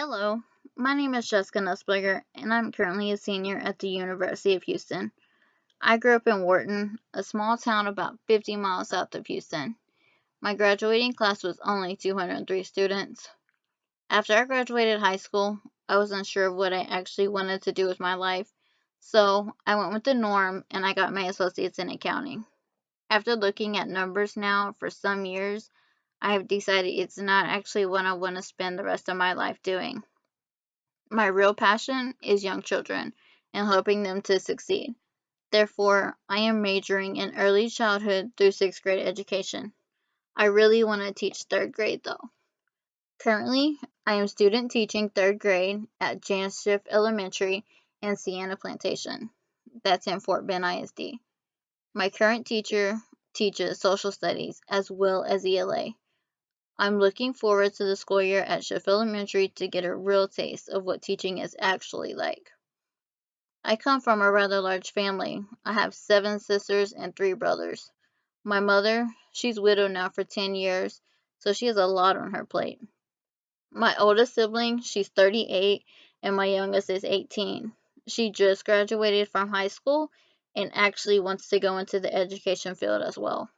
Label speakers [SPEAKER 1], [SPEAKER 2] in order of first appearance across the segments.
[SPEAKER 1] Hello, my name is Jessica Nussberger, and I'm currently a senior at the University of Houston. I grew up in Wharton, a small town about 50 miles south of Houston. My graduating class was only 203 students. After I graduated high school, I was unsure of what I actually wanted to do with my life, so I went with the norm and I got my associates in accounting. After looking at numbers now for some years, I have decided it's not actually what I want to spend the rest of my life doing. My real passion is young children and helping them to succeed. Therefore, I am majoring in early childhood through sixth grade education. I really want to teach third grade though. Currently, I am student teaching third grade at Janice Schiff Elementary in Sienna Plantation. That's in Fort Bend ISD. My current teacher teaches social studies as well as ELA. I'm looking forward to the school year at Schiff Elementary to get a real taste of what teaching is actually like. I come from a rather large family. I have 7 sisters and 3 brothers. My mother, she's widowed now for 10 years, so she has a lot on her plate. My oldest sibling, she's 38, and my youngest is 18. She just graduated from high school and actually wants to go into the education field as well.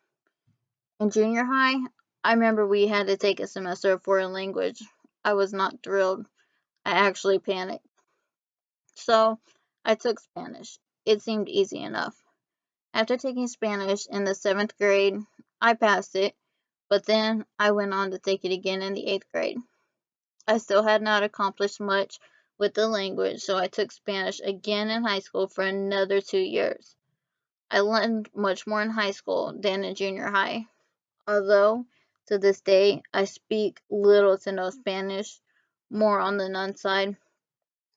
[SPEAKER 1] In junior high, I remember we had to take a semester of foreign language. I was not thrilled. I actually panicked. So I took Spanish. It seemed easy enough. After taking Spanish in the 7th grade, I passed it, but then I went on to take it again in the 8th grade. I still had not accomplished much with the language, so I took Spanish again in high school for another 2 years. I learned much more in high school than in junior high, although to this day I speak little to no Spanish, more on the none side.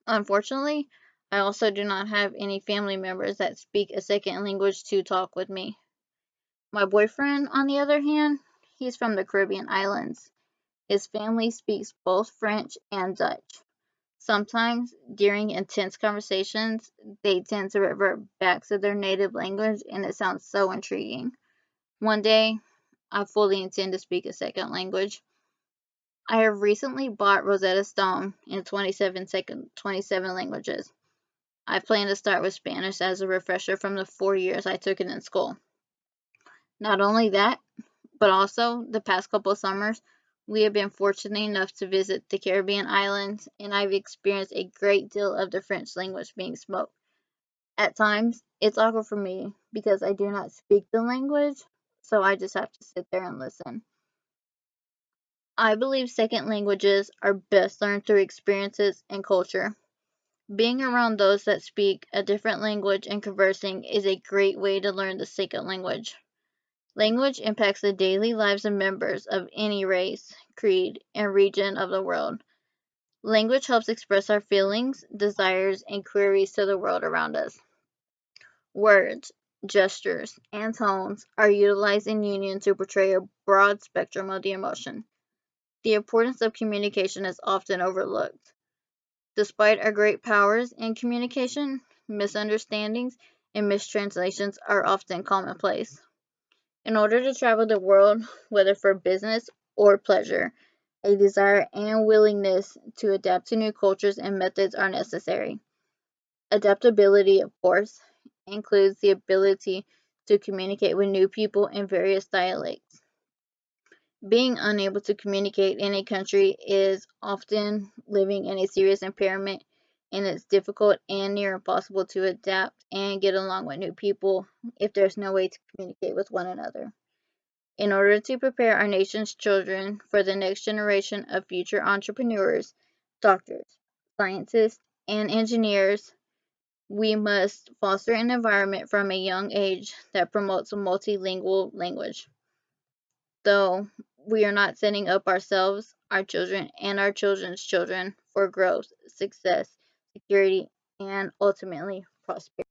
[SPEAKER 1] Unfortunately, I also do not have any family members that speak a second language to talk with me. My boyfriend, on the other hand, he's from the Caribbean islands. His family speaks both French and Dutch. Sometimes, during intense conversations, they tend to revert back to their native language, and it sounds so intriguing. One day, I fully intend to speak a second language. I have recently bought Rosetta Stone in 27 languages. I plan to start with Spanish as a refresher from the 4 years I took it in school. Not only that, but also the past couple summers, we have been fortunate enough to visit the Caribbean islands, and I've experienced a great deal of the French language being spoke. At times, it's awkward for me because I do not speak the language, so I just have to sit there and listen. I believe second languages are best learned through experiences and culture. Being around those that speak a different language and conversing is a great way to learn the second language. Language impacts the daily lives of members of any race, creed, and region of the world. Language helps express our feelings, desires, and queries to the world around us. Words, gestures, and tones are utilized in union to portray a broad spectrum of the emotion. The importance of communication is often overlooked. Despite our great powers in communication, misunderstandings and mistranslations are often commonplace. In order to travel the world, whether for business or pleasure, a desire and willingness to adapt to new cultures and methods are necessary. Adaptability, of course, includes the ability to communicate with new people in various dialects. Being unable to communicate in a country is often living in a serious impairment, and it's difficult and near impossible to adapt and get along with new people if there's no way to communicate with one another. In order to prepare our nation's children for the next generation of future entrepreneurs, doctors, scientists, and engineers, we must foster an environment from a young age that promotes a multilingual language. Though we are not setting up ourselves, our children, and our children's children for growth, success, security, and ultimately prosperity.